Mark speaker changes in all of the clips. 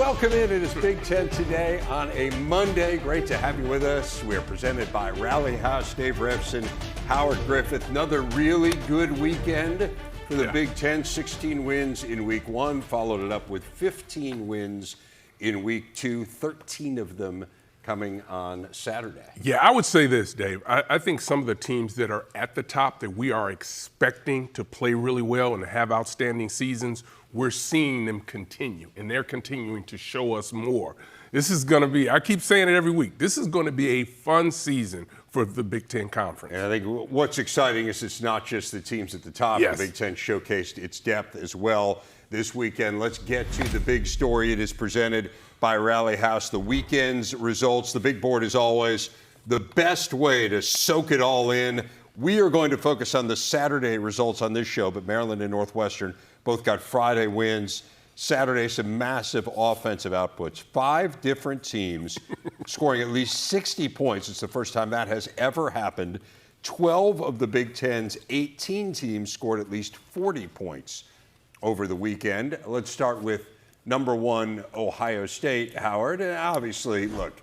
Speaker 1: Welcome in. It is Big Ten Today on a Monday. Great to have you with us. We are presented by Rally House. Dave Revson, Howard Griffith. Another really good weekend for the Big Ten. 16 wins in week one, followed it up with 15 wins in week two, 13 of them coming on Saturday.
Speaker 2: Yeah, I would say this, Dave. I think some of the teams that are at the top that we are expecting to play really well and to have outstanding seasons, we're seeing them continue, and they're continuing to show us more. This is going to be, I keep saying it every week, this is going to be a fun season for the Big Ten Conference.
Speaker 1: And I think what's exciting is it's not just the teams at the top.
Speaker 2: Yes.
Speaker 1: The Big Ten showcased its depth as well this weekend. Let's get to the big story. It is presented by Rally House. The weekend's results, the big board is always the best way to soak it all in. We are going to focus on the Saturday results on this show, but Maryland and Northwestern both got Friday wins. Saturday, some massive offensive outputs. 5 different teams scoring at least 60 points. It's the first time that has ever happened. 12 of the Big Ten's 18 teams scored at least 40 points over the weekend. Let's start with number 1, Ohio State, Howard. And obviously, look,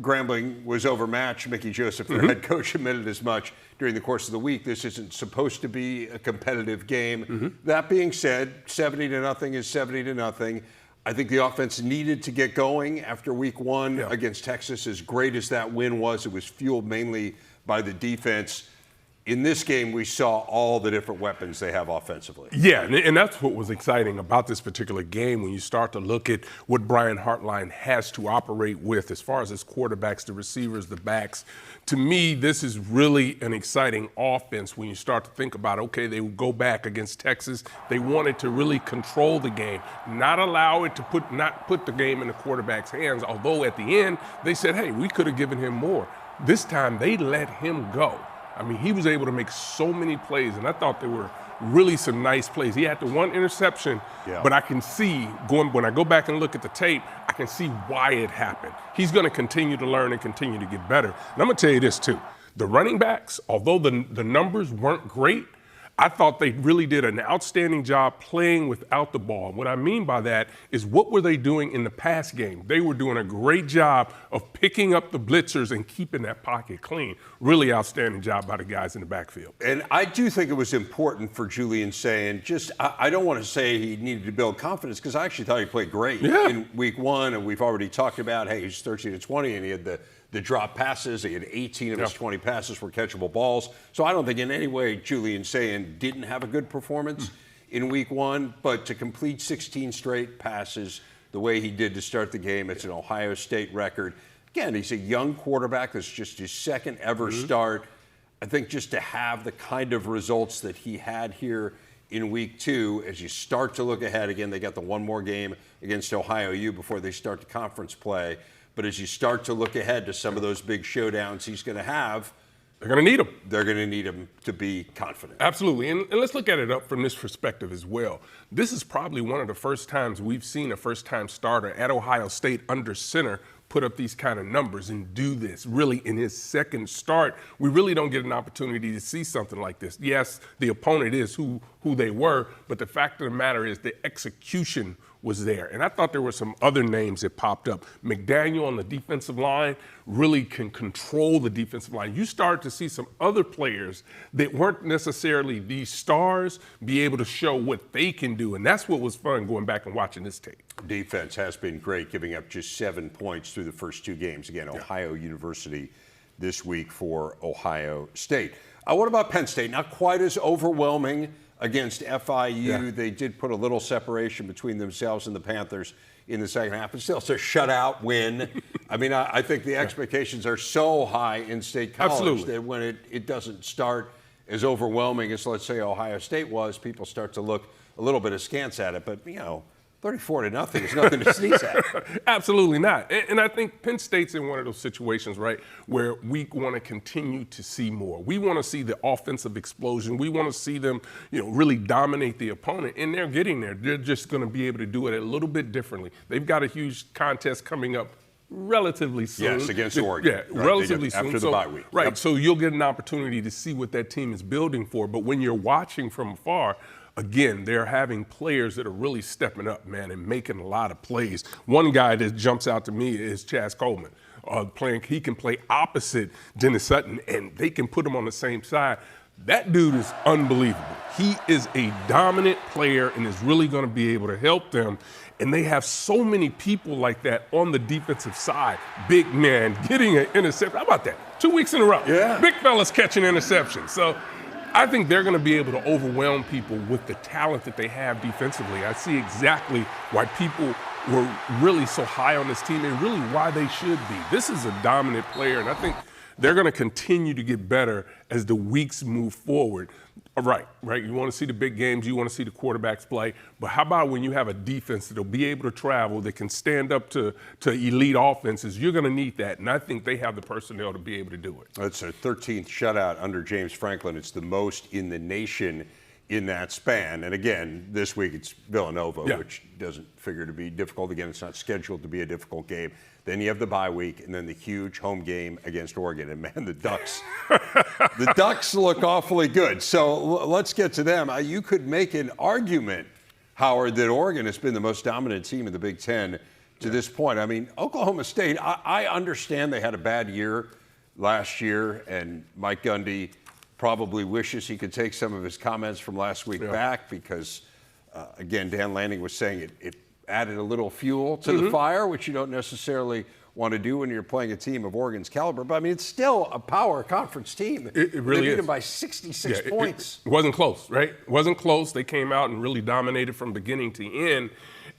Speaker 1: Grambling was overmatched. Mickey Joseph, their head coach, admitted as much during the course of the week. This isn't supposed to be a competitive game. That being said, 70-0 is 70-0. I think the offense needed to get going after week one against Texas. As great as that win was, it was fueled mainly by the defense. In this game, we saw all the different weapons they have offensively.
Speaker 2: Yeah, and that's what was exciting about this particular game when you start to look at what Brian Hartline has to operate with as far as his quarterbacks, the receivers, the backs. To me, this is really an exciting offense when you start to think about, okay, they would go back against Texas. They wanted to really control the game, not allow it to not put the game in the quarterback's hands, although at the end they said, hey, we could have given him more. This time they let him go. I mean, he was able to make so many plays, and I thought there were really some nice plays. He had the one interception, but I can see, when I go back and look at the tape, I can see why it happened. He's going to continue to learn and continue to get better. And I'm going to tell you this, too. The running backs, although the numbers weren't great, I thought they really did an outstanding job playing without the ball. And what I mean by that is what were they doing in the pass game? They were doing a great job of picking up the blitzers and keeping that pocket clean. Really outstanding job by the guys in the backfield.
Speaker 1: And I do think it was important for Julian saying, I don't want to say he needed to build confidence because I actually thought he played great in week one. And we've already talked about, hey, he's 13-20 and he had the drop passes. He had 18 of his 20 passes were catchable balls. So I don't think in any way Julian Sayin didn't have a good performance in week one, but to complete 16 straight passes the way he did to start the game, it's an Ohio State record. Again, he's a young quarterback. That's just his second ever start. I think just to have the kind of results that he had here in week two, as you start to look ahead, again, they got the one more game against Ohio U before they start the conference play. But as you start to look ahead to some of those big showdowns he's going to have,
Speaker 2: they're going to need him.
Speaker 1: They're going to need him to be confident.
Speaker 2: Absolutely. And let's look at it up from this perspective as well. This is probably one of the first times we've seen a first-time starter at Ohio State under center put up these kind of numbers and do this. Really, in his second start, we really don't get an opportunity to see something like this. Yes, the opponent is who they were, but the fact of the matter is the execution was there. And I thought there were some other names that popped up. McDaniel on the defensive line really can control the defensive line. You start to see some other players that weren't necessarily these stars be able to show what they can do. And that's what was fun going back and watching this tape.
Speaker 1: Defense has been great, giving up just 7 points through the first 2 games. Again, Ohio University this week for Ohio State. What about Penn State? Not quite as overwhelming against FIU. They did put a little separation between themselves and the Panthers in the second half, but still it's a shutout win. I mean, I think the expectations are so high in State College that when it doesn't start as overwhelming as, let's say, Ohio State was, people start to look a little bit askance at it. But, 34-0 is nothing to sneeze at.
Speaker 2: Absolutely not. And I think Penn State's in one of those situations, right, where we want to continue to see more. We want to see the offensive explosion. We want to see them, really dominate the opponent. And they're getting there. They're just going to be able to do it a little bit differently. They've got a huge contest coming up relatively soon.
Speaker 1: Yes, against Oregon.
Speaker 2: Yeah, right, relatively soon.
Speaker 1: After the bye week.
Speaker 2: Right, so you'll get an opportunity to see what that team is building for. But when you're watching from afar, again, they're having players that are really stepping up, man, and making a lot of plays. One guy that jumps out to me is Chaz Coleman. He can play opposite Dennis Sutton, and they can put him on the same side. That dude is unbelievable. He is a dominant player and is really going to be able to help them. And they have so many people like that on the defensive side. Big man getting an interception. How about that? 2 weeks in a row.
Speaker 1: Yeah.
Speaker 2: Big fellas catching interceptions. So I think they're going to be able to overwhelm people with the talent that they have defensively. I see exactly why people were really so high on this team and really why they should be. This is a dominant player, and I think they're going to continue to get better as the weeks move forward. Right. You want to see the big games. You want to see the quarterbacks play. But how about when you have a defense that'll be able to travel, that can stand up to elite offenses? You're going to need that, and I think they have the personnel to be able to do it.
Speaker 1: It's their 13th shutout under James Franklin. It's the most in the nation in that span. And again, this week it's Villanova, which doesn't figure to be difficult. Again, it's not scheduled to be a difficult game. Then you have the bye week, and then the huge home game against Oregon. And man, the Ducks look awfully good. So let's get to them. You could make an argument, Howard, that Oregon has been the most dominant team in the Big Ten to this point. I mean, Oklahoma State, I understand they had a bad year last year, and Mike Gundy probably wishes he could take some of his comments from last week back because, again, Dan Lanning was saying it added a little fuel to the fire, which you don't necessarily want to do when you're playing a team of Oregon's caliber. But, I mean, it's still a power conference team.
Speaker 2: It really is.
Speaker 1: They beat them by 66 points.
Speaker 2: It wasn't close, right? It wasn't close. They came out and really dominated from beginning to end.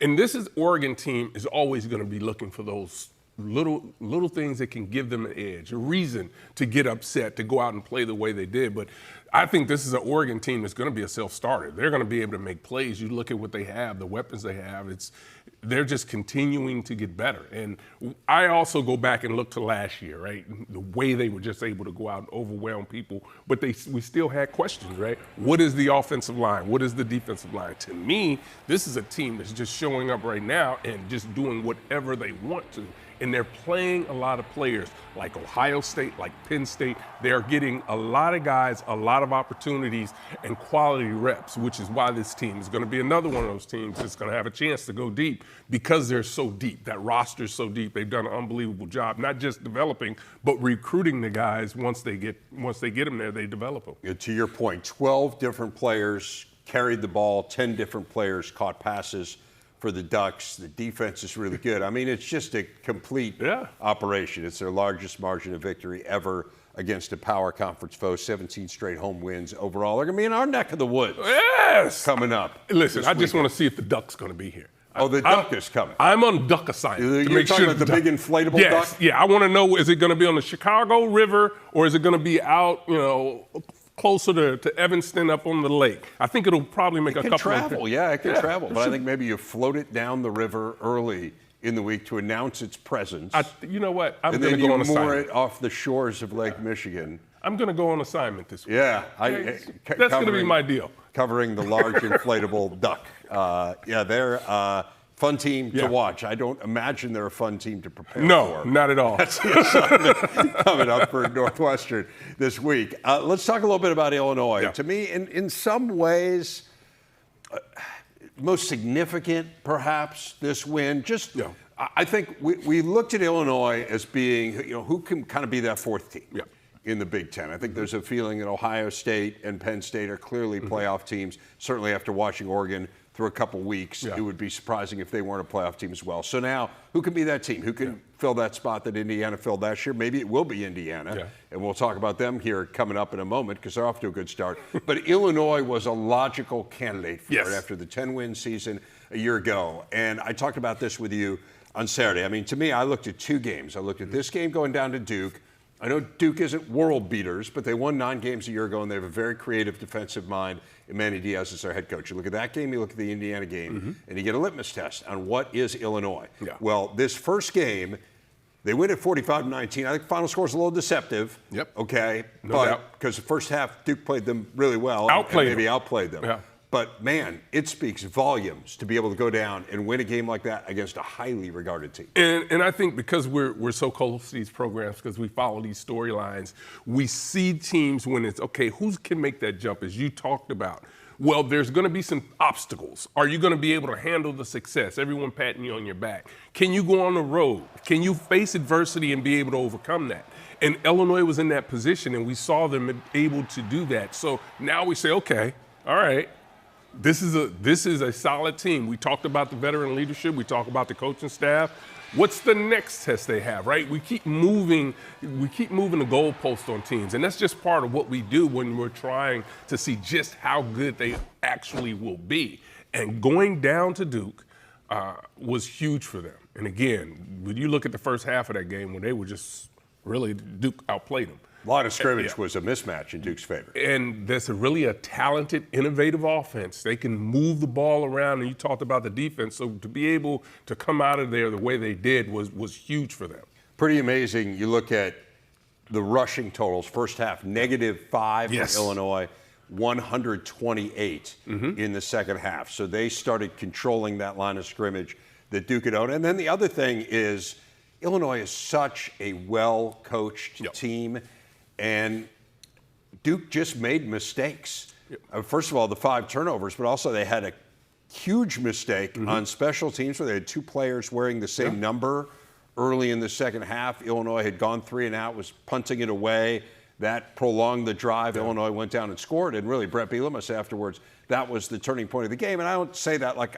Speaker 2: And this is Oregon team is always going to be looking for those little things that can give them an edge, a reason to get upset, to go out and play the way they did. But I think this is an Oregon team that's going to be a self-starter. They're going to be able to make plays. You look at what they have, the weapons they have. They're just continuing to get better. And I also go back and look to last year, right? The way they were just able to go out and overwhelm people. But we still had questions, right? What is the offensive line? What is the defensive line? To me, this is a team that's just showing up right now and just doing whatever they want to. And they're playing a lot of players like Ohio State, like Penn State. They're getting a lot of guys, a lot of opportunities and quality reps, which is why this team is going to be another one of those teams that's going to have a chance to go deep because they're so deep. That roster's so deep. They've done an unbelievable job, not just developing, but recruiting the guys. Once they get them there, they develop them.
Speaker 1: To your point, 12 different players carried the ball, 10 different players caught passes for the Ducks. The defense is really good. I mean, it's just a complete operation. It's their largest margin of victory ever against a power conference foe, 17 straight home wins overall. They're going to be in our neck of the woods coming up.
Speaker 2: Listen, I just want to see if the Duck's going to be here.
Speaker 1: Oh, the Duck is coming.
Speaker 2: I'm on Duck assignment.
Speaker 1: You're talking about the big inflatable Duck?
Speaker 2: Yeah, I want to know, is it going to be on the Chicago River or is it going to be out, closer to Evanston up on the lake? I think it'll probably make a couple
Speaker 1: travel. It can travel. But I think maybe you float it down the river early in the week to announce its presence.
Speaker 2: You know what? I'm
Speaker 1: going to go on assignment. And then you moor it off the shores of Lake Michigan.
Speaker 2: I'm going to go on assignment this week.
Speaker 1: Yeah.
Speaker 2: That's going to be my deal.
Speaker 1: Covering the large inflatable duck. They're fun team to watch. I don't imagine they're a fun team to prepare for.
Speaker 2: No, not at all.
Speaker 1: That's the assignment coming up for Northwestern this week. Let's talk a little bit about Illinois. To me, in some ways, most significant, perhaps, this win. I think we looked at Illinois as being, who can kind of be that fourth team in the Big Ten. I think there's a feeling that Ohio State and Penn State are clearly playoff teams. Certainly after watching Oregon through a couple weeks, it would be surprising if they weren't a playoff team as well. So now, who can be that team? Who can fill that spot that Indiana filled last year? Maybe it will be Indiana, and we'll talk about them here coming up in a moment because they're off to a good start. But Illinois was a logical candidate for it after the 10-win season a year ago. And I talked about this with you on Saturday. I mean, to me, I looked at two games. I looked at this game going down to Duke. I know Duke isn't world beaters, but they won 9 games a year ago, and they have a very creative defensive mind. And Manny Diaz is their head coach. You look at that game, you look at the Indiana game, and you get a litmus test on what is Illinois. Well, this first game, they win at 45-19. I think final score is a little deceptive. Okay, but because the first half, Duke played them really well. Outplayed them. But, man, it speaks volumes to be able to go down and win a game like that against a highly regarded team.
Speaker 2: And I think because we're so close to these programs, because we follow these storylines, we see teams when it's, okay, who can make that jump, as you talked about. Well, there's going to be some obstacles. Are you going to be able to handle the success? Everyone patting you on your back. Can you go on the road? Can you face adversity and be able to overcome that? And Illinois was in that position, and we saw them able to do that. So now we say, okay, all right, this is a solid team. We talked about the veteran leadership. We talked about the coaching staff. What's the next test they have, right? We keep moving the goalpost on teams, and that's just part of what we do when we're trying to see just how good they actually will be. And going down to Duke was huge for them. And again, when you look at the first half of that game, when they were just really, Duke outplayed them.
Speaker 1: Line of scrimmage was a mismatch in Duke's favor.
Speaker 2: And that's really a talented, innovative offense. They can move the ball around, and you talked about the defense. So to be able to come out of there the way they did was huge for them.
Speaker 1: Pretty amazing. You look at the rushing totals. First half, -5 for Illinois, 128 in the second half. So they started controlling that line of scrimmage that Duke had owned. And then the other thing is Illinois is such a well-coached team. And Duke just made mistakes. First of all, the 5 turnovers, but also they had a huge mistake on special teams where they had 2 players wearing the same number early in the second half. Illinois had gone 3 and out, was punting it away. That prolonged the drive. Illinois went down and scored. And really, Brett Bielema said afterwards, that was the turning point of the game. And I don't say that like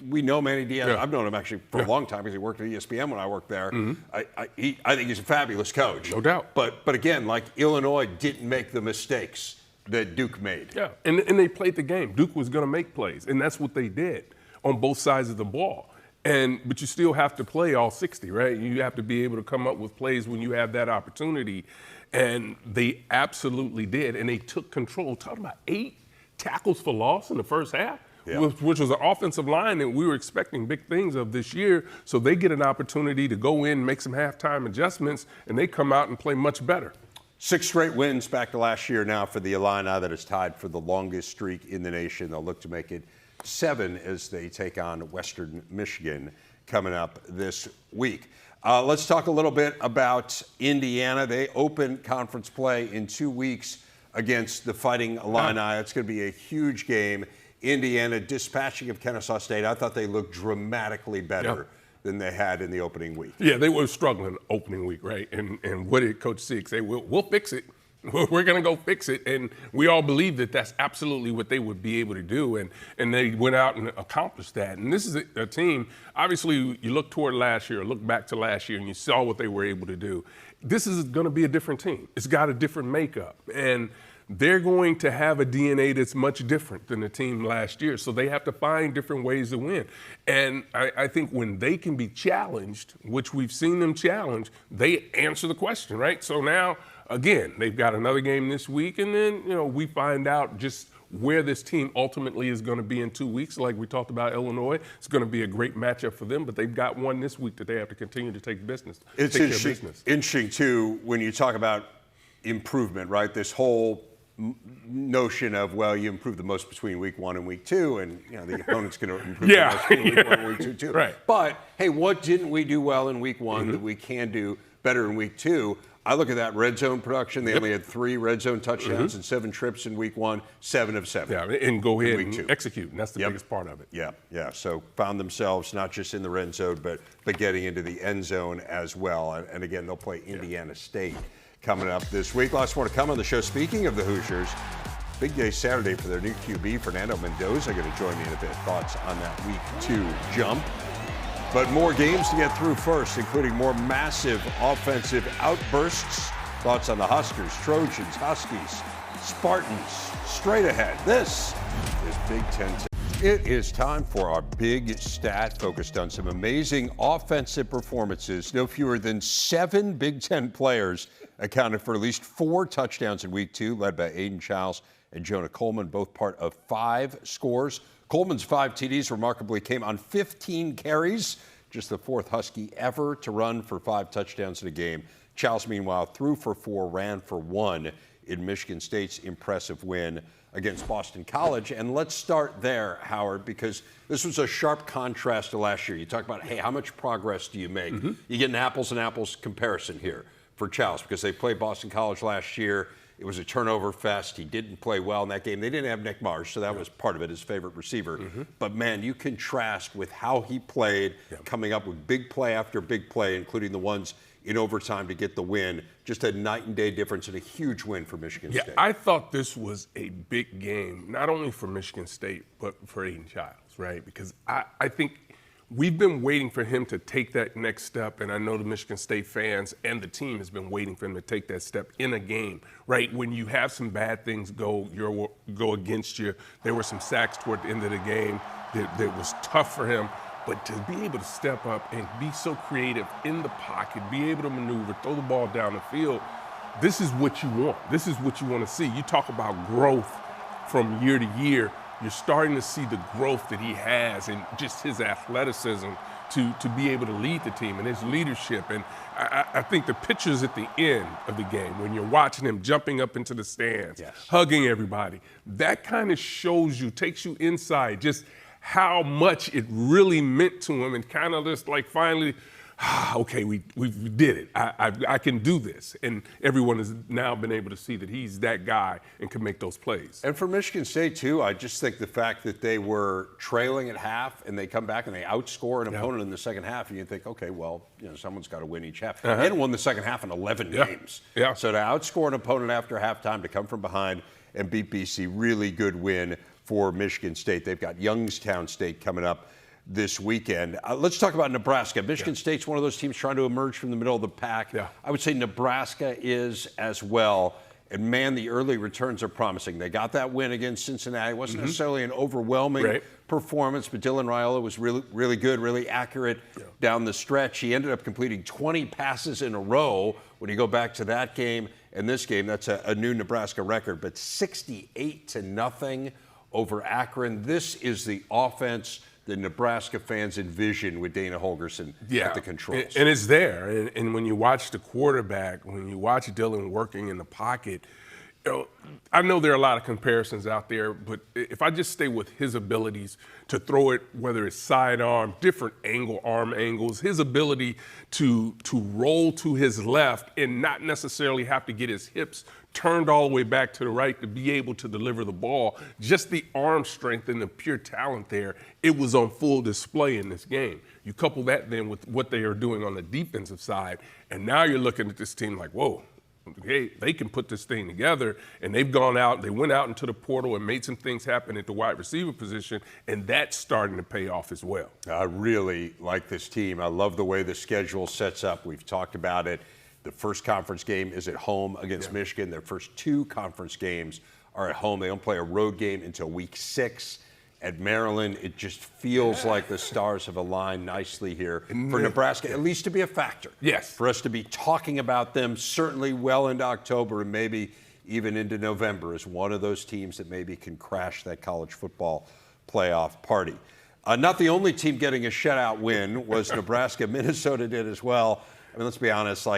Speaker 1: we know Manny Diaz. I've known him actually for a long time because he worked at ESPN when I worked there. I think he's a fabulous coach.
Speaker 2: No doubt.
Speaker 1: But again, like Illinois didn't make the mistakes that Duke made.
Speaker 2: Yeah, and they played the game. Duke was going to make plays, and that's what they did on both sides of the ball. But you still have to play all 60, right? You have to be able to come up with plays when you have that opportunity. And they absolutely did, and they took control. Talking about 8 tackles for loss in the first half. Which was an offensive line that we were expecting big things of this year. So they get an opportunity to go in, make some halftime adjustments, and they come out and play much better.
Speaker 1: 6 straight wins back to last year now for the Illini that is tied for the longest streak in the nation. They'll look to make it 7 as they take on Western Michigan coming up this week. Let's talk a little bit about Indiana. They open conference play in 2 weeks against the Fighting Illini. It's going to be a huge game. Indiana dispatching of Kennesaw State. I thought they looked dramatically better than they had in the opening week.
Speaker 2: Yeah, they were struggling opening week, right? And what did Coach Sieg say? We'll fix it. We're going to go fix it. And we all believe that that's absolutely what they would be able to do. And they went out and accomplished that. And this is a team, obviously, you look toward last year, look back to last year, and you saw what they were able to do. This is going to be a different team. It's got a different makeup. And they're going to have a DNA that's much different than the team last year. So they have to find different ways to win. And I think when they can be challenged, which we've seen them challenge, they answer the question, right? So now, again, they've got another game this week, and then, we find out just where this team ultimately is going to be in 2 weeks. Like we talked about Illinois, it's going to be a great matchup for them, but they've got one this week that they have to continue to take care of business.
Speaker 1: It's interesting, too, when you talk about improvement, right? This whole notion of, well, you improve the most between week 1 and week 2, and the opponent's going to improve the most between week 1 and week 2 too.
Speaker 2: Right.
Speaker 1: But hey, what didn't we do well in week 1 that we can do better in week 2? I look at that red zone production. They only had 3 red zone touchdowns and 7 trips in week 1, 7 of 7.
Speaker 2: Yeah, and go ahead and execute, and that's the biggest part of it.
Speaker 1: Yeah. So found themselves not just in the red zone, but getting into the end zone as well. And again, they'll play Indiana State coming up this week. Lots more to come on the show. Speaking of the Hoosiers, big day Saturday for their new QB, Fernando Mendoza, going to join me in a bit. Thoughts on that week 2 jump. But more games to get through first, including more massive offensive outbursts. Thoughts on the Huskers, Trojans, Huskies, Spartans, straight ahead. This is Big Ten. It is time for our big stat focused on some amazing offensive performances. No fewer than 7 Big Ten players accounted for at least 4 touchdowns in week 2, led by Aiden Childs and Jonah Coleman, both part of 5 scores. Coleman's 5 TDs remarkably came on 15 carries, just the 4th Husky ever to run for 5 touchdowns in a game. Childs, meanwhile, threw for 4, ran for 1 in Michigan State's impressive win against Boston College. And let's start there, Howard, because this was a sharp contrast to last year. You talk about, hey, how much progress do you make? You get an apples and apples comparison here for Childs because they played Boston College last year It was a turnover fest. He didn't play well in that game. They didn't have Nick Marsh, so that was part of it, his favorite receiver. But, man, you contrast with how he played, coming up with big play after big play, including the ones in overtime to get the win. Just a night and day difference and a huge win for Michigan State.
Speaker 2: I thought this was a big game, not only for Michigan State, but for Aiden Childs, right? Because I think we've been waiting for him to take that next step, and I know the Michigan State fans and the team has been waiting for him to take that step in a game, right? When you have some bad things go against you, there were some sacks toward the end of the game that was tough for him. But to be able to step up and be so creative in the pocket, be able to maneuver, throw the ball down the field, this is what you want. This is what you want to see. You talk about growth from year to year. You're starting to see the growth that he has and just his athleticism to be able to lead the team and his leadership. And I think the pictures at the end of the game, when you're watching him jumping up into the stands, hugging everybody, that kind of shows you, takes you inside just how much it really meant to him, and kind of just like finally, okay, we did it. I can do this. And everyone has now been able to see that he's that guy and can make those plays.
Speaker 1: And for Michigan State, too, I just think the fact that they were trailing at half and they come back and they outscore an opponent in the second half, and you think, okay, well, someone's got to win each half. They hadn't won the second half in 11 games. So to outscore an opponent after halftime, to come from behind and beat BC, really good win for Michigan State. They've got Youngstown State coming up this weekend. Let's talk about Nebraska. Michigan State's one of those teams trying to emerge from the middle of the pack. I would say Nebraska is as well. And, man, the early returns are promising. They got that win against Cincinnati. It wasn't necessarily an overwhelming performance, but Dylan Raiola was really, really good, really accurate down the stretch. He ended up completing 20 passes in a row when you go back to that game and this game. That's a new Nebraska record, but 68-0 over Akron. This is the offense the Nebraska fans envision with Dana Holgorsen at the controls.
Speaker 2: And it's there. And when you watch the quarterback, when you watch Dylan working in the pocket, I know there are a lot of comparisons out there, but if I just stay with his abilities to throw it, whether it's sidearm, different arm angles, his ability to roll to his left and not necessarily have to get his hips turned all the way back to the right to be able to deliver the ball, just the arm strength and the pure talent there, it was on full display in this game. You couple that then with what they are doing on the defensive side, and now you're looking at this team like, whoa, hey, they can put this thing together, and they've gone out, they went out into the portal and made some things happen at the wide receiver position, and that's starting to pay off as well.
Speaker 1: I really like this team. I love the way the schedule sets up. We've talked about it. The first conference game is at home against Michigan. Their first two conference games are at home. They don't play a road game until week 6 at Maryland. It just feels like the stars have aligned nicely here for Nebraska, at least to be a factor. For us to be talking about them certainly well into October and maybe even into November as one of those teams that maybe can crash that college football playoff party. Not the only team getting a shutout win was Nebraska. Minnesota did as well. I mean, let's be honest,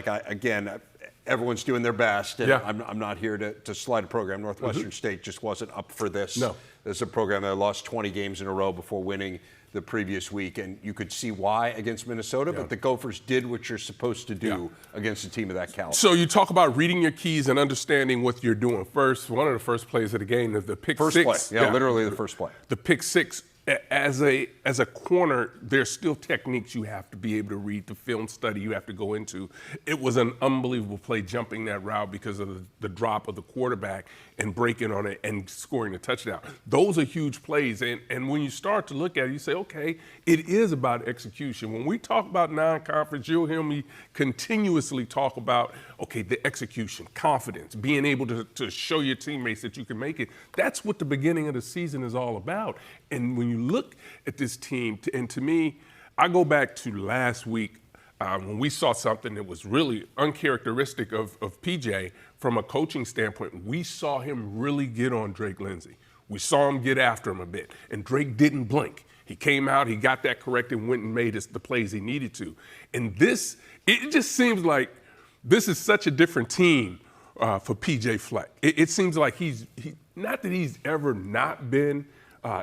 Speaker 1: everyone's doing their best, and I'm not here to slide a program. Northwestern State just wasn't up for this. This is a program that lost 20 games in a row before winning the previous week, and you could see why against Minnesota, but the Gophers did what you're supposed to do against a team of that caliber.
Speaker 2: So you talk about reading your keys and understanding what you're doing first. One of the first plays of the game is the pick six.
Speaker 1: First play, literally the first play.
Speaker 2: The pick six. As a corner, there's still techniques you have to be able to read, the film study you have to go into. It was an unbelievable play jumping that route because of the drop of the quarterback and breaking on it and scoring a touchdown. Those are huge plays. And when you start to look at it, you say, okay, it is about execution. When we talk about non-conference, you'll hear me continuously talk about, okay, the execution, confidence, being able to show your teammates that you can make it. That's what the beginning of the season is all about. And when you look at this team, and to me, I go back to last week when we saw something that was really uncharacteristic of PJ from a coaching standpoint. We saw him really get on Drake Lindsey. We saw him get after him a bit, and Drake didn't blink. He came out, he got that corrected, went and made the plays he needed to. And this, it just seems like this is such a different team for PJ Fleck. It seems like he's not that he's ever not been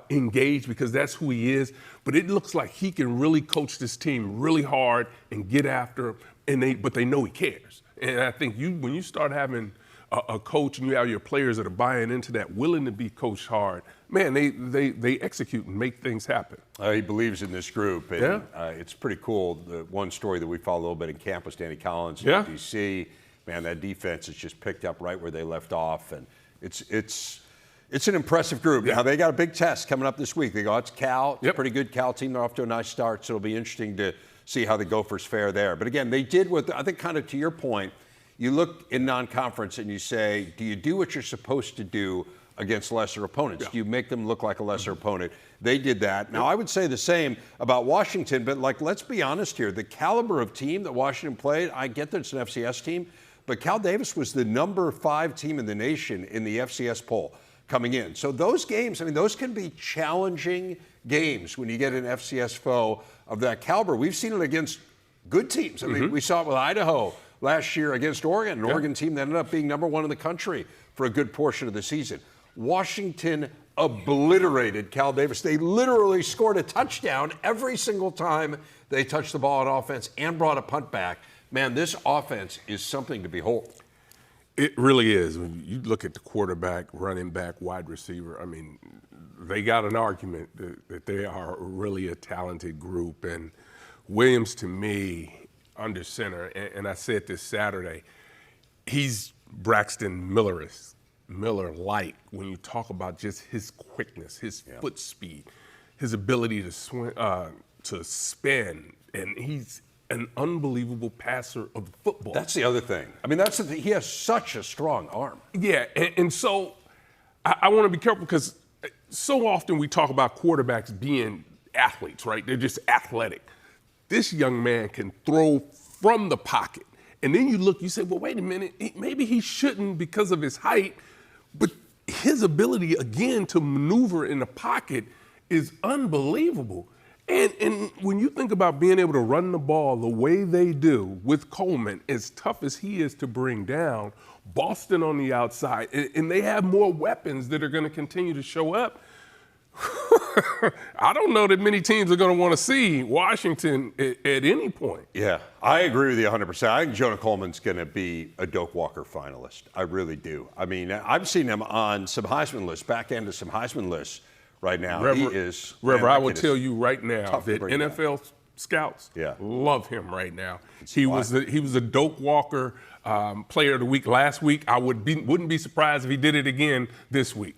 Speaker 2: engaged, because that's who he is, but it looks like he can really coach this team really hard and get after him, but they know he cares. And I think when you start having a coach and you have your players that are buying into that, willing to be coached hard, man, they execute and make things happen.
Speaker 1: He believes in this group, and it's pretty cool. The one story that we follow a little bit in camp was Danny Collins in D.C. Man, that defense has just picked up right where they left off, and it's an impressive group. Now, they got a big test coming up this week. They go out to Cal. It's a pretty good Cal team. They're off to a nice start, so it'll be interesting to see how the Gophers fare there. But again, they did what I think, kind of to your point, you look in non-conference and you say, do you do what you're supposed to do against lesser opponents? Do you make them look like a lesser opponent? They did that. Now, I would say the same about Washington, but let's be honest here. The caliber of team that Washington played, I get that it's an FCS team, but Cal Davis was the number 5 team in the nation in the FCS poll coming in. So those games, those can be challenging games when you get an FCS foe of that caliber. We've seen it against good teams. We saw it with Idaho last year against Oregon, an Oregon team that ended up being number 1 in the country for a good portion of the season. Washington obliterated Cal Davis. They literally scored a touchdown every single time they touched the ball on offense and brought a punt back. Man, this offense is something to behold.
Speaker 2: It really is. When you look at the quarterback, running back, wide receiver, they got an argument that they are really a talented group. And Williams, to me, under center, and I said this Saturday, he's Braxton Miller-like when you talk about just his quickness, his foot speed, his ability to swing, to spin, and he's an unbelievable passer of the football.
Speaker 1: That's the other thing. That's the thing. He has such a strong arm.
Speaker 2: Yeah, and so I want to be careful because so often we talk about quarterbacks being athletes, right? They're just athletic. This young man can throw from the pocket. And then you look, you say, well, wait a minute, maybe he shouldn't because of his height, but his ability, again, to maneuver in the pocket is unbelievable. And when you think about being able to run the ball the way they do with Coleman, as tough as he is to bring down, Boston on the outside, and they have more weapons that are going to continue to show up, I don't know that many teams are going to want to see Washington at any point.
Speaker 1: Yeah, I agree with you 100%. I think Jonah Coleman's going to be a Doak Walker finalist. I really do. I've seen him on some Heisman lists, back end of some Heisman lists right now.
Speaker 2: Rever, I will tell you right now that NFL scouts love him right now. He was a Doak Walker Player of the Week last week. I wouldn't be surprised if he did it again this week.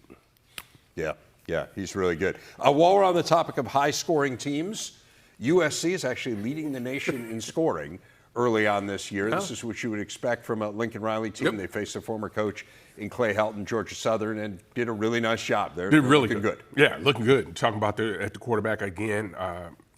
Speaker 1: Yeah, he's really good. While we're on the topic of high-scoring teams, USC is actually leading the nation in scoring early on this year. This is what you would expect from a Lincoln Riley team. They faced a former coach in Clay Helton, Georgia Southern, and did a really nice job. They're really looking good.
Speaker 2: Yeah, looking good. Talking about at the quarterback again,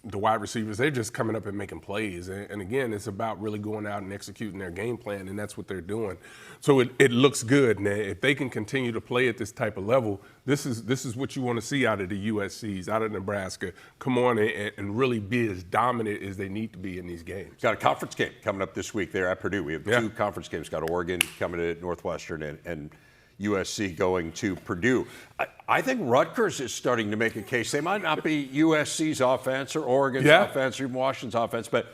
Speaker 2: the wide receivers, they're just coming up and making plays. And again, it's about really going out and executing their game plan, and that's what they're doing. So it looks good. And if they can continue to play at this type of level, this is what you want to see out of the USCs, out of Nebraska. Come on and really be as dominant as they need to be in these games.
Speaker 1: Got a conference game coming up this week there at Purdue. We have 2 conference games. Got Oregon coming to Northwestern and USC going to Purdue. I think Rutgers is starting to make a case. They might not be USC's offense or Oregon's offense or even Washington's offense, but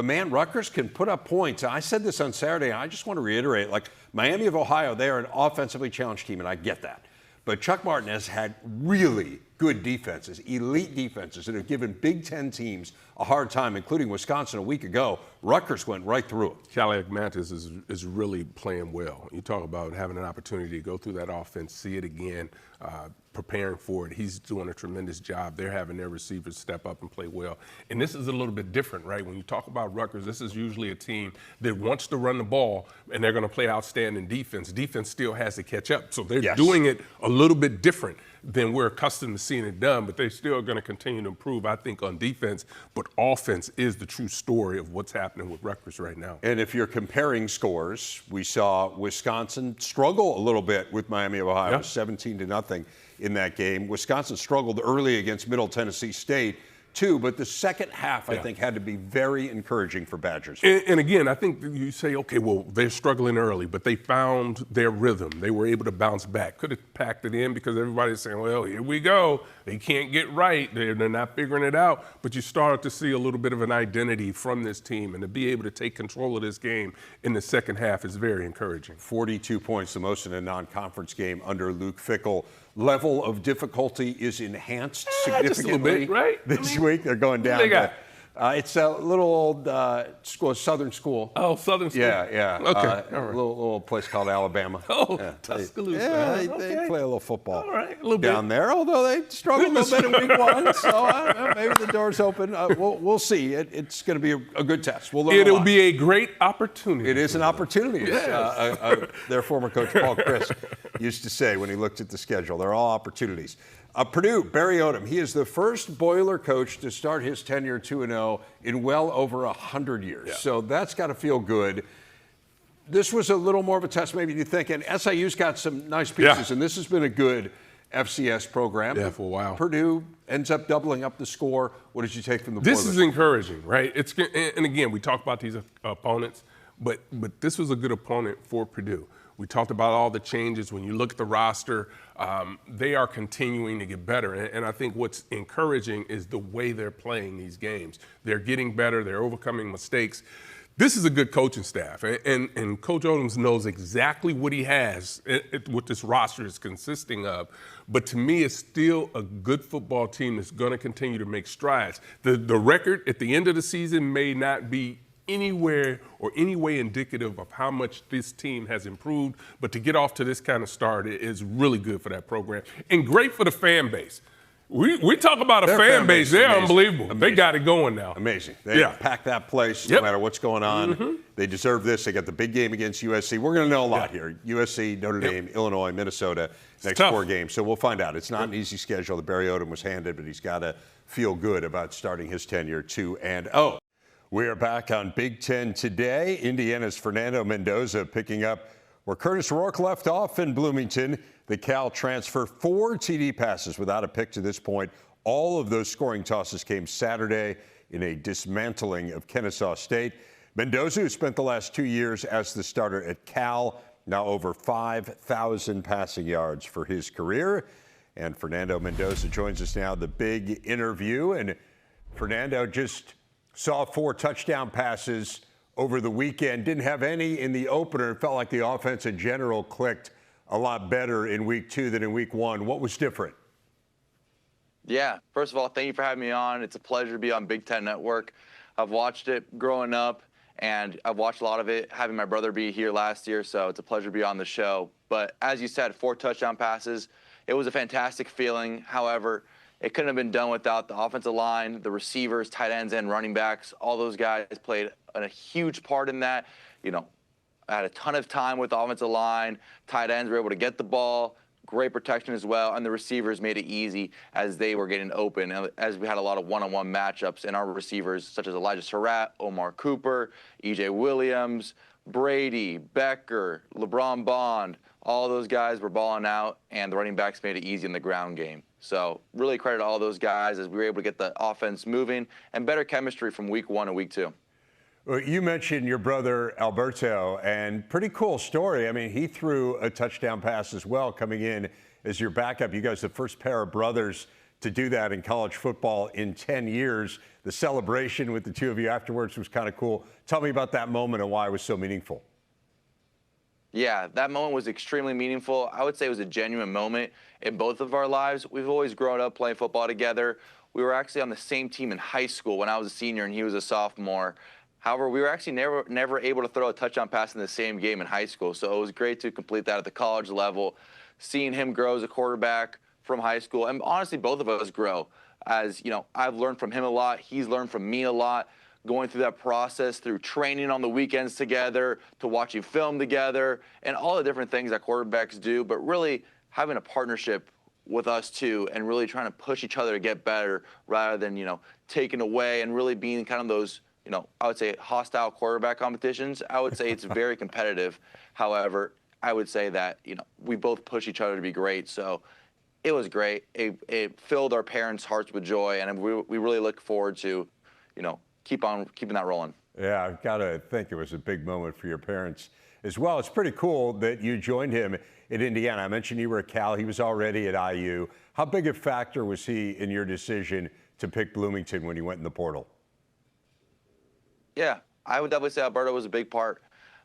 Speaker 1: man, Rutgers can put up points. I said this on Saturday, and I just want to reiterate, Miami of Ohio, they are an offensively challenged team, and I get that. But Chuck Martin has had really good defenses, elite defenses, that have given Big Ten teams a hard time, including Wisconsin a week ago. Rutgers went right through them.
Speaker 2: Cali Mantis is really playing well. You talk about having an opportunity to go through that offense, see it again, preparing for it. He's doing a tremendous job. They're having their receivers step up and play well. And this is a little bit different, right? When you talk about Rutgers, this is usually a team that wants to run the ball, and they're going to play outstanding defense. Defense still has to catch up. So they're doing it a little bit different than we're accustomed to seeing it done, but they're still going to continue to improve, I think, on defense. But offense is the true story of what's happening with Rutgers right now.
Speaker 1: And if you're comparing scores, we saw Wisconsin struggle a little bit with Miami of Ohio, 17-0 in that game. Wisconsin struggled early against Middle Tennessee State, too, but the second half, I think, had to be very encouraging for Badgers.
Speaker 2: And again, I think you say, okay, well, they're struggling early, but they found their rhythm. They were able to bounce back. Could have packed it in because everybody's saying, well, here we go. They can't get right. They're not figuring it out. But you started to see a little bit of an identity from this team, and to be able to take control of this game in the second half is very encouraging.
Speaker 1: 42 points, the most in a non-conference game under Luke Fickell. Level of difficulty is enhanced significantly
Speaker 2: just a little bit, right?
Speaker 1: this week. They're going down. It's a little old school, Southern school.
Speaker 2: Oh, Southern school.
Speaker 1: Yeah.
Speaker 2: Okay.
Speaker 1: A little place called Alabama.
Speaker 2: Oh, Tuscaloosa.
Speaker 1: They play a little football.
Speaker 2: All right, a little
Speaker 1: down
Speaker 2: bit.
Speaker 1: there, although they struggled a little bit in week one. So maybe the door's open. We'll see. It's going to be a good test. We'll learn
Speaker 2: It'll be a great opportunity.
Speaker 1: It is an opportunity. Yes. Their former coach, Paul Chryst, used to say when he looked at the schedule, they're all opportunities. Purdue, Barry Odom, he is the first Boiler coach to start his tenure 2-0 in well over 100 years. Yeah. So that's got to feel good. This was a little more of a test, maybe you think, and SIU's got some nice pieces, and this has been a good FCS program.
Speaker 2: Yeah, for a while.
Speaker 1: Purdue ends up doubling up the score. What did you take from the Boilers?
Speaker 2: This is encouraging, right? And again, we talk about these opponents, but this was a good opponent for Purdue. We talked about all the changes. When you look at the roster, they are continuing to get better. And I think what's encouraging is the way they're playing these games. They're getting better. They're overcoming mistakes. This is a good coaching staff. And Coach Odom knows exactly what he has, what this roster is consisting of. But to me, it's still a good football team that's going to continue to make strides. The record at the end of the season may not be anywhere or any way indicative of how much this team has improved, but to get off to this kind of start is really good for that program and great for the fan base. We talk about a fan base. They're unbelievable. Amazing. They got it going now.
Speaker 1: Amazing. They pack that place no matter what's going on.
Speaker 2: Mm-hmm.
Speaker 1: They deserve this. They got the big game against USC. We're going to know a lot here. USC, Notre Dame, Illinois, Minnesota, next 4 games. So we'll find out. It's not an easy schedule that Barry Odom was handed, but he's got to feel good about starting his tenure 2-0. We are back on Big Ten today. Indiana's Fernando Mendoza picking up where Curtis Rourke left off in Bloomington. The Cal transfer 4 TD passes without a pick to this point. All of those scoring tosses came Saturday in a dismantling of Kennesaw State. Mendoza, who spent the last 2 years as the starter at Cal, now over 5,000 passing yards for his career. And Fernando Mendoza joins us now, the big interview. And Fernando just saw 4 touchdown passes over the weekend. Didn't have any in the opener. It felt like the offense in general clicked a lot better in week 2 than in week 1. What was different?
Speaker 3: Yeah, first of all, thank you for having me on. It's a pleasure to be on Big Ten Network. I've watched it growing up, and I've watched a lot of it having my brother be here last year, so it's a pleasure to be on the show. But as you said, 4 touchdown passes. It was a fantastic feeling. However, it couldn't have been done without the offensive line, the receivers, tight ends, and running backs. All those guys played a huge part in that. You know, I had a ton of time with the offensive line. Tight ends were able to get the ball, great protection as well, and the receivers made it easy as they were getting open, as we had a lot of one-on-one matchups in our receivers, such as Elijah Surratt, Omar Cooper, E.J. Williams, Brady, Becker, LeBron Bond. All those guys were balling out, and the running backs made it easy in the ground game. So really credit to all those guys as we were able to get the offense moving and better chemistry from week 1 and week 2.
Speaker 1: Well, you mentioned your brother Alberto, and pretty cool story. I mean, he threw a touchdown pass as well coming in as your backup. You guys, the first pair of brothers to do that in college football in 10 years. The celebration with the 2 of you afterwards was kind of cool. Tell me about that moment and why it was so meaningful.
Speaker 3: Yeah, that moment was extremely meaningful. I would say it was a genuine moment in both of our lives. We've always grown up playing football together. We were actually on the same team in high school when I was a senior and he was a sophomore. However, we were actually never able to throw a touchdown pass in the same game in high school. So it was great to complete that at the college level, seeing him grow as a quarterback from high school. And honestly, both of us grow. As you know, I've learned from him a lot. He's learned from me a lot. Going through that process, through training on the weekends together, to watching film together, and all the different things that quarterbacks do, but really having a partnership with us too, and really trying to push each other to get better rather than, you know, taking away, and really being kind of those, you know, I would say hostile quarterback competitions. I would say it's very competitive. However, I would say that, you know, we both push each other to be great. So it was great. It filled our parents' hearts with joy, and we really look forward to, keep on keeping that rolling.
Speaker 1: Yeah, I've got to think it was a big moment for your parents as well. It's pretty cool that you joined him at Indiana. I mentioned you were at Cal. He was already at IU. How big a factor was he in your decision to pick Bloomington when you went in the portal?
Speaker 3: Yeah, I would definitely say Alberto was a big part,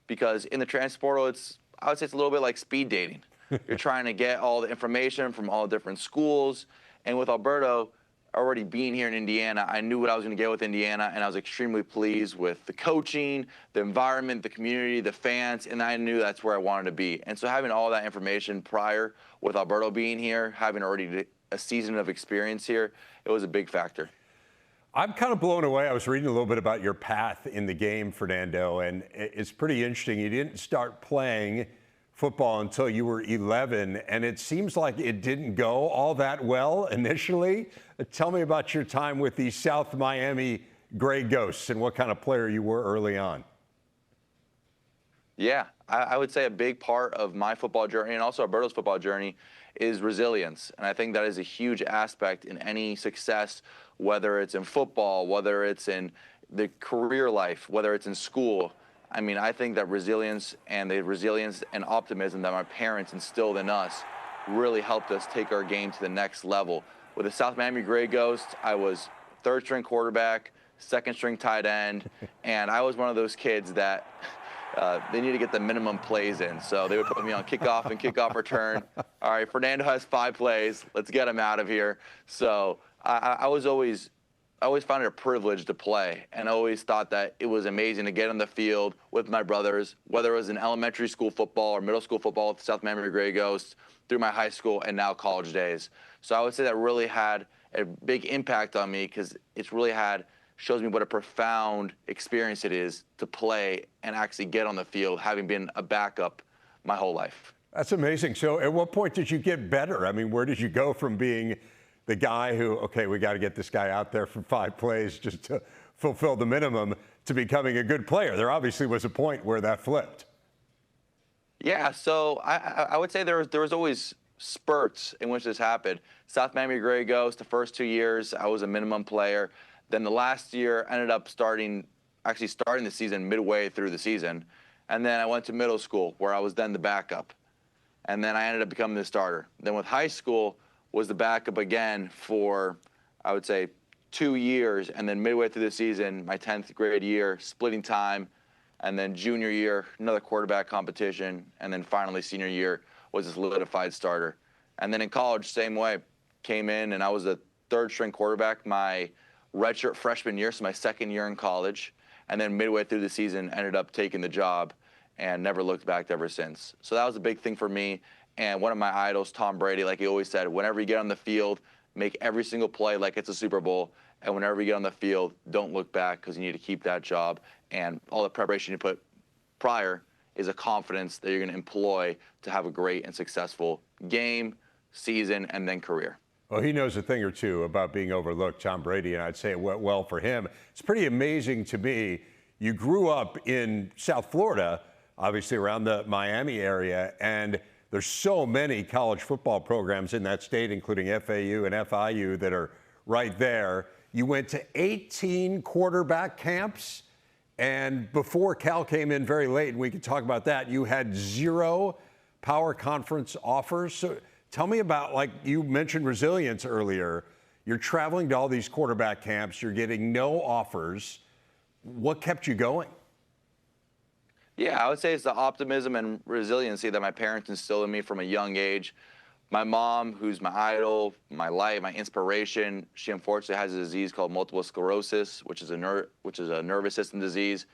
Speaker 3: because in the transfer portal, I would say it's a little bit like speed dating. You're trying to get all the information from all different schools. And with Alberto already being here in Indiana, I knew what I was going to get with Indiana, and I was extremely pleased with the coaching, the environment, the community, the fans, and I knew that's where I wanted to be. And so having all that information prior, with Alberto being here, having already a season of experience here, it was a big factor.
Speaker 1: I'm kind of blown away. I was reading a little bit about your path in the game, Fernando, and it's pretty interesting. You didn't start playing football until you were 11, and it seems like it didn't go all that well initially. Tell me about your time with the South Miami Gray Ghosts and what kind of player you were early on.
Speaker 3: Yeah, I would say a big part of my football journey, and also Alberto's football journey, is resilience. And I think that is a huge aspect in any success, whether it's in football, whether it's in the career life, whether it's in school. I mean, I think that resilience and optimism that my parents instilled in us really helped us take our game to the next level. With the South Miami Gray Ghosts, I was third-string quarterback, second-string tight end, and I was one of those kids that they need to get the minimum plays in. So they would put me on kickoff and kickoff return. All right, Fernando has 5 plays. Let's get him out of here. So I always found it a privilege to play, and always thought that it was amazing to get on the field with my brothers, whether it was in elementary school football or middle school football with the South Miami Gray Ghosts, through my high school and now college days. So I would say that really had a big impact on me, because it's really shows me what a profound experience it is to play and actually get on the field, having been a backup my whole life.
Speaker 1: That's amazing. So at what point did you get better? I mean, where did you go from being the guy who, okay, we got to get this guy out there for 5 plays just to fulfill the minimum, to becoming a good player? There obviously was a point where that flipped.
Speaker 3: Yeah, so I would say there was always spurts in which this happened. South Miami Gray Ghosts, the first 2 years, I was a minimum player. Then the last year, ended up starting the season midway through the season. And then I went to middle school, where I was then the backup. And then I ended up becoming the starter. Then with high school, was the backup again for, I would say, 2 years. And then midway through the season, my 10th grade year, splitting time. And then junior year, another quarterback competition. And then finally senior year was a solidified starter. And then in college, same way. Came in and I was a third-string quarterback my redshirt freshman year, so my second year in college. And then midway through the season, ended up taking the job and never looked back ever since. So that was a big thing for me. And one of my idols, Tom Brady, like he always said, whenever you get on the field, make every single play like it's a Super Bowl. And whenever you get on the field, don't look back, because you need to keep that job. And all the preparation you put prior is a confidence that you're going to employ to have a great and successful game, season, and then career.
Speaker 1: Well, he knows a thing or two about being overlooked, Tom Brady, and I'd say it went well for him. It's pretty amazing to me. You grew up in South Florida, obviously around the Miami area, and there's so many college football programs in that state, including FAU and FIU, that are right there. You went to 18 quarterback camps, and before Cal came in very late, and we could talk about that, you had 0 power conference offers. So tell me about, like you mentioned resilience earlier, you're traveling to all these quarterback camps, you're getting no offers. What kept you going?
Speaker 3: Yeah, I would say it's the optimism and resiliency that my parents instilled in me from a young age. My mom, who's my idol, my light, my inspiration, she unfortunately has a disease called multiple sclerosis, which is a nervous system disease.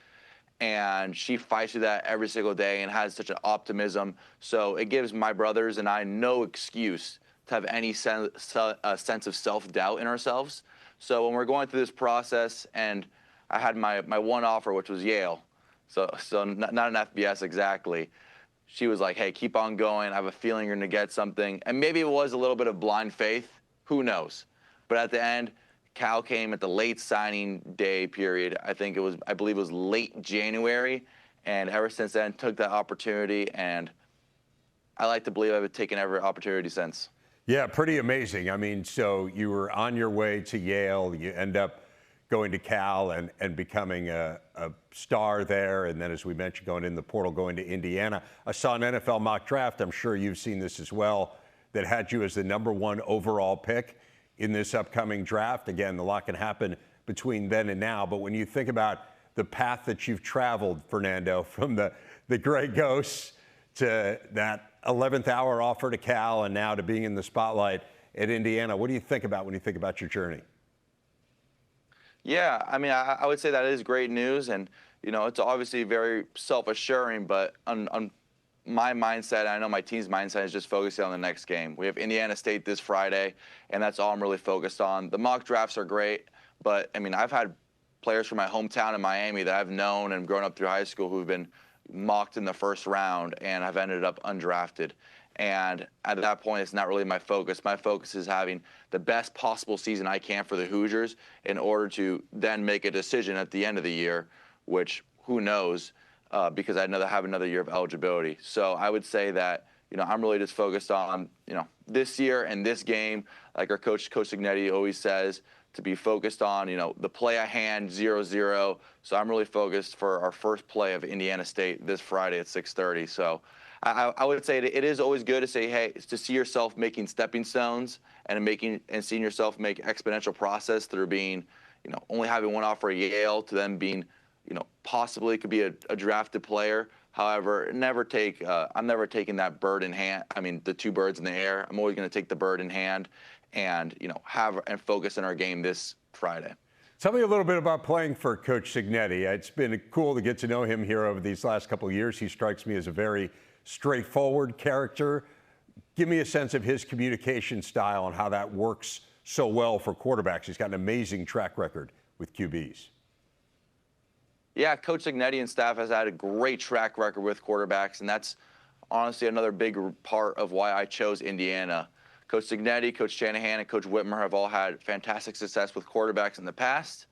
Speaker 3: And she fights through that every single day and has such an optimism. So it gives my brothers and I no excuse to have any sense of self-doubt in ourselves. So when we're going through this process, and I had my one offer, which was Yale, so not an FBS exactly. She was like, hey, keep on going. I have a feeling you're going to get something. And maybe it was a little bit of blind faith. Who knows? But at the end, Cal came at the late signing day period. I believe it was late January. And ever since then, took that opportunity. And I like to believe I've taken every opportunity since.
Speaker 1: Yeah, pretty amazing. I mean, so you were on your way to Yale, you end up going to Cal and becoming a star there, and then as we mentioned, going in the portal, going to Indiana. I saw an NFL mock draft, I'm sure you've seen this as well, that had you as the #1 overall pick in this upcoming draft. Again, a lot can happen between then and now, but when you think about the path that you've traveled, Fernando, from the Gray Ghosts to that 11th hour offer to Cal and now to being in the spotlight at Indiana, what do you think about when you think about your journey?
Speaker 3: Yeah, I mean, I would say that is great news, and it's obviously very self-assuring. But on my mindset, I know my team's mindset is just focusing on the next game. We have Indiana State this Friday, and that's all I'm really focused on. The mock drafts are great, but I mean, I've had players from my hometown in Miami that I've known and grown up through high school who've been mocked in the first round and have ended up undrafted. And at that point, it's not really my focus. My focus is having the best possible season I can for the Hoosiers in order to then make a decision at the end of the year, which who knows, because I have another year of eligibility. So I would say that, I'm really just focused on, this year and this game, like our Coach Signetti always says, to be focused on, the play at hand, 0-0. So I'm really focused for our first play of Indiana State this Friday at 6:30. So I would say it is always good to say, hey, to see yourself making stepping stones and seeing yourself make exponential process through being, only having one offer at Yale to then being, possibly could be a drafted player. However, I'm never taking that bird in hand. I mean, the two birds in the air. I'm always going to take the bird in hand and, have and focus on our game this Friday.
Speaker 1: Tell me a little bit about playing for Coach Signetti. It's been cool to get to know him here over these last couple of years. He strikes me as a very straightforward character. Give me a sense of his communication style and how that works so well for quarterbacks. He's got an amazing track record with QBs.
Speaker 3: Yeah, Coach Signetti and staff has had a great track record with quarterbacks, and that's honestly another big part of why I chose Indiana. Coach Signetti, Coach Shanahan, and Coach Whitmer have all had fantastic success with quarterbacks in the past,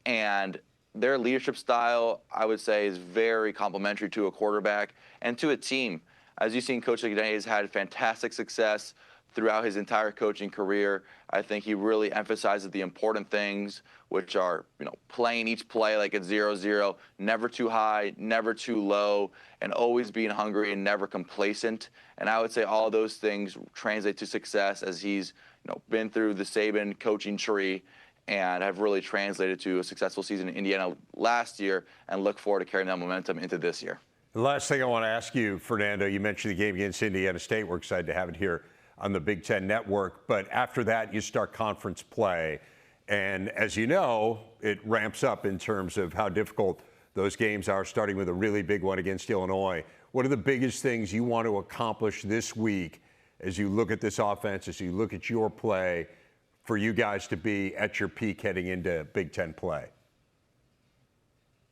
Speaker 3: and their leadership style, I would say, is very complementary to a quarterback and to a team. As you've seen, Coach Signetti has had fantastic success throughout his entire coaching career. I think he really emphasizes the important things, which are, playing each play like it's 0-0, never too high, never too low, and always being hungry and never complacent. And I would say all those things translate to success as he's, been through the Saban coaching tree and have really translated to a successful season in Indiana last year, and look forward to carrying that momentum into this year.
Speaker 1: The last thing I want to ask you, Fernando, you mentioned the game against Indiana State. We're excited to have it here on the Big Ten Network. But after that, you start conference play. And as you know, it ramps up in terms of how difficult those games are, starting with a really big one against Illinois. What are the biggest things you want to accomplish this week as you look at this offense, as you look at your play, for you guys to be at your peak heading into Big Ten play?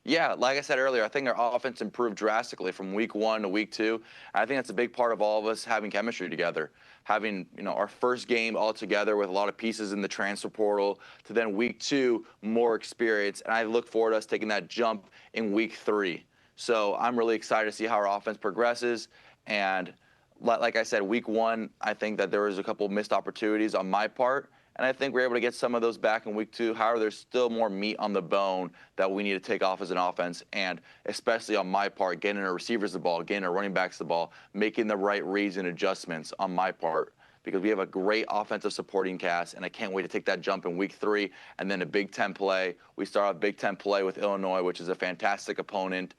Speaker 3: Yeah, like I said earlier, I think our offense improved drastically from week 1 to week 2. I think that's a big part of all of us having chemistry together, having our first game all together with a lot of pieces in the transfer portal, to then week 2 more experience, and I look forward to us taking that jump in week 3. So I'm really excited to see how our offense progresses. And like I said, week 1, I think that there was a couple missed opportunities on my part. And I think we're able to get some of those back in week 2. However, there's still more meat on the bone that we need to take off as an offense. And especially on my part, getting our receivers the ball, getting our running backs the ball, making the right reads and adjustments on my part. Because we have a great offensive supporting cast, and I can't wait to take that jump in week 3 and then a Big Ten play. We start off Big Ten play with Illinois, which is a fantastic opponent.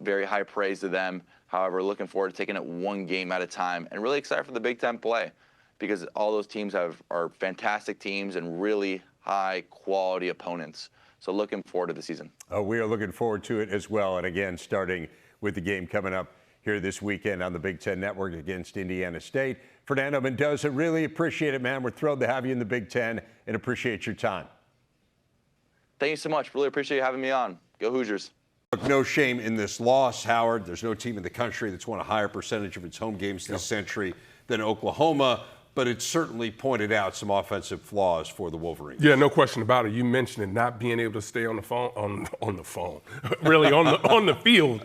Speaker 3: Very high praise to them. However, looking forward to taking it one game at a time, and really excited for the Big Ten play, because all those teams are fantastic teams and really high quality opponents. So looking forward to the season.
Speaker 1: Oh, we are looking forward to it as well. And again, starting with the game coming up here this weekend on the Big Ten Network against Indiana State. Fernando Mendoza, really appreciate it, man. We're thrilled to have you in the Big Ten and appreciate your time.
Speaker 3: Thank you so much. Really appreciate you having me on. Go Hoosiers.
Speaker 1: Look, no shame in this loss, Howard. There's no team in the country that's won a higher percentage of its home games this century than Oklahoma. but it certainly pointed out some offensive flaws for the Wolverines.
Speaker 2: Yeah, no question about it. You mentioned it, not being able to stay on the phone, on the phone, really on the field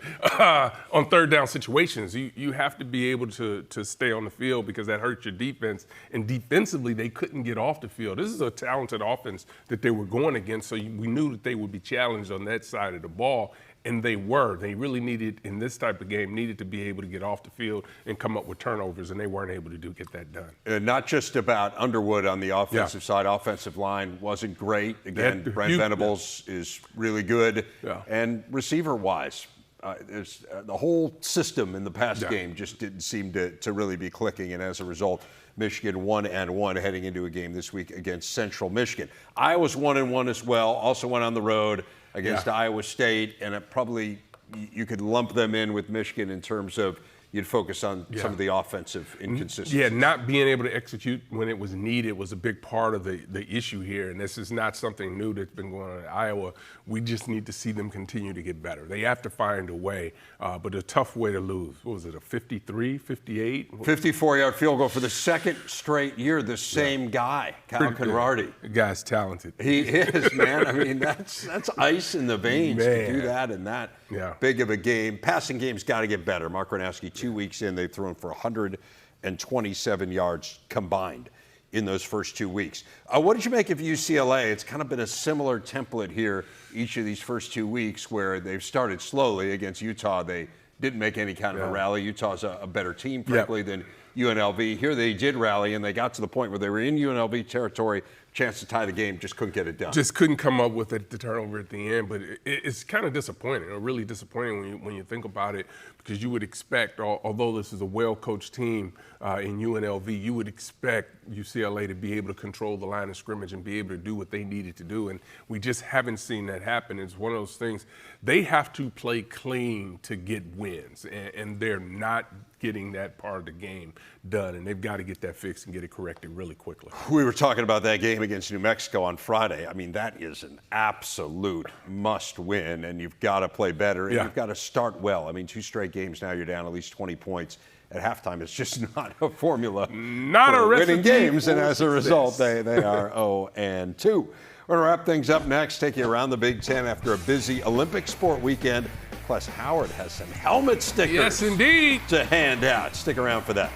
Speaker 2: on third down situations. You have to be able to stay on the field because that hurts your defense. And defensively, they couldn't get off the field. This is a talented offense that they were going against, so we knew that they would be challenged on that side of the ball. And they were. They really needed, in this type of game, needed to be able to get off the field and come up with turnovers, and they weren't able to get that done.
Speaker 1: Not just about Underwood on the offensive side. Offensive line wasn't great. Again, Brent Venables is really good.
Speaker 2: Yeah.
Speaker 1: And receiver-wise, the whole system in the past game just didn't seem to really be clicking, and as a result, Michigan 1-1 heading into a game this week against Central Michigan. Iowa's 1-1 as well, also went on the road against Iowa State, and it probably you could lump them in with Michigan in terms of you'd focus on some of the offensive inconsistencies.
Speaker 2: Yeah, not being able to execute when it was needed was a big part of the issue here, and this is not something new that's been going on in Iowa. We just need to see them continue to get better. They have to find a way, but a tough way to lose. What was it, a 53, 58?
Speaker 1: 54-yard field goal for the second straight year, the same guy, Kyle Conradi.
Speaker 2: The guy's talented.
Speaker 1: He is, man. I mean, that's ice in the veins to do that in that big of a game. Passing game's got to get better. Mark Gronowski, 2 weeks in, they've thrown for 127 yards combined in those first 2 weeks. What did you make of UCLA? It's kind of been a similar template here each of these first 2 weeks where they've started slowly against Utah. They didn't make any kind of a rally. Utah's a better team, frankly, than UNLV. Here they did rally, and they got to the point where they were in UNLV territory, chance to tie the game, just couldn't get it done.
Speaker 2: Just couldn't come up with the turnover at the end, but it's kind of disappointing, or really disappointing when you think about it, because you would expect, although this is a well-coached team in UNLV, you would expect UCLA to be able to control the line of scrimmage and be able to do what they needed to do, and we just haven't seen that happen. It's one of those things, they have to play clean to get wins, and they're not getting that part of the game done, and they've got to get that fixed and get it corrected really quickly.
Speaker 1: We were talking about that game against New Mexico on Friday. I mean, that is an absolute must-win, and you've got to play better, and you've got to start well. I mean, 2 straight games now, you're down at least 20 points. At halftime, it's just not a formula for winning games, and as a result, they are 0-2. We're going to wrap things up next, take you around the Big Ten after a busy Olympic sport weekend. Plus, Howard has some helmet stickers
Speaker 2: yes, indeed,
Speaker 1: to hand out. Stick around for that.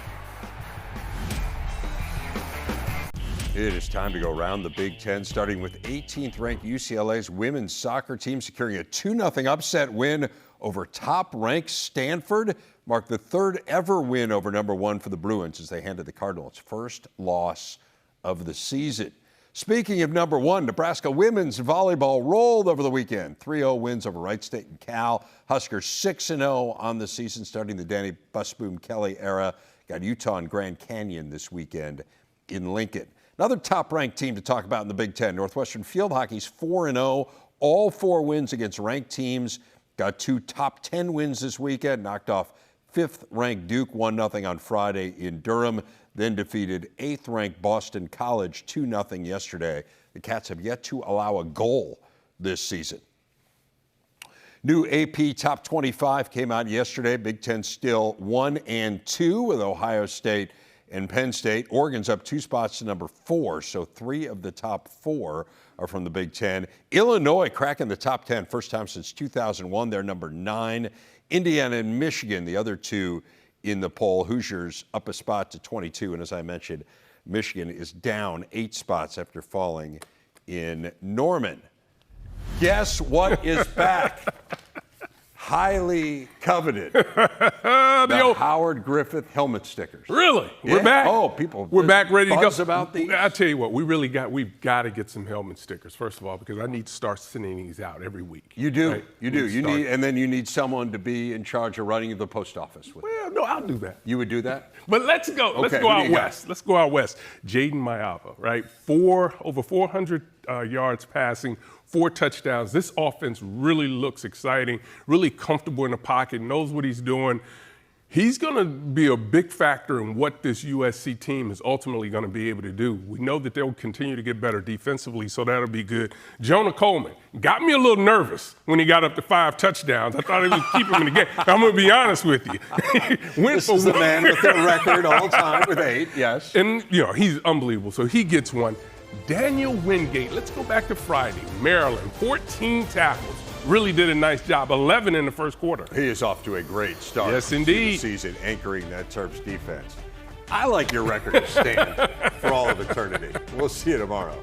Speaker 1: It is time to go around the Big Ten, starting with 18th-ranked UCLA's women's soccer team securing a 2-0 upset win over top-ranked Stanford. Marked the 3rd ever win over number 1 for the Bruins as they handed the Cardinals' first loss of the season. Speaking of number 1, Nebraska women's volleyball rolled over the weekend. 3-0 wins over Wright State and Cal. Huskers 6-0 on the season, starting the Danny Busboom Kelly era. Got Utah and Grand Canyon this weekend in Lincoln. Another top-ranked team to talk about in the Big Ten, Northwestern Field Hockey's 4-0. All 4 wins against ranked teams. Got 2 top 10 wins this weekend. Knocked off 5th-ranked Duke 1-0 on Friday in Durham. Then defeated 8th-ranked Boston College 2-0 yesterday. The Cats have yet to allow a goal this season. New AP Top 25 came out yesterday. Big Ten still 1-2 with Ohio State and Penn State. Oregon's up 2 spots to number 4, so 3 of the top 4 are from the Big Ten. Illinois cracking the top 10, first time since 2001. They're number 9. Indiana and Michigan, the other 2 in the poll. Hoosiers up a spot to 22, and as I mentioned, Michigan is down 8 spots after falling in Norman. Guess what is back? Highly coveted. The Howard Griffith helmet stickers.
Speaker 2: Really? We're back?
Speaker 1: Oh, people.
Speaker 2: We're back ready to go.
Speaker 1: About these.
Speaker 2: I tell you what, we've got to get some helmet stickers, first of all, because I need to start sending these out every week.
Speaker 1: You do.
Speaker 2: Right?
Speaker 1: You do. And then you need someone to be in charge of running the post office with.
Speaker 2: Well, no, I'll do that.
Speaker 1: You would do that?
Speaker 2: But let's go.
Speaker 1: Okay,
Speaker 2: let's go out west. Let's go out west. Jaden Mayava, right? Over 400 yards passing, 4 touchdowns. This offense really looks exciting, really comfortable in the pocket, knows what he's doing. He's going to be a big factor in what this USC team is ultimately going to be able to do. We know that they'll continue to get better defensively, so that'll be good. Jonah Coleman got me a little nervous when he got up to 5 touchdowns. I thought he would keep him in the game. I'm going to be honest with you.
Speaker 1: This is the man with the record all time with 8, yes.
Speaker 2: And, he's unbelievable. So he gets one. Daniel Wingate, let's go back to Friday. Maryland, 14 tackles. Really did a nice job. 11 in the first quarter.
Speaker 1: He is off to a great start.
Speaker 2: Yes,
Speaker 1: To
Speaker 2: indeed.
Speaker 1: the season, anchoring that Terps defense. I like your record to stand for all of eternity. We'll see you tomorrow.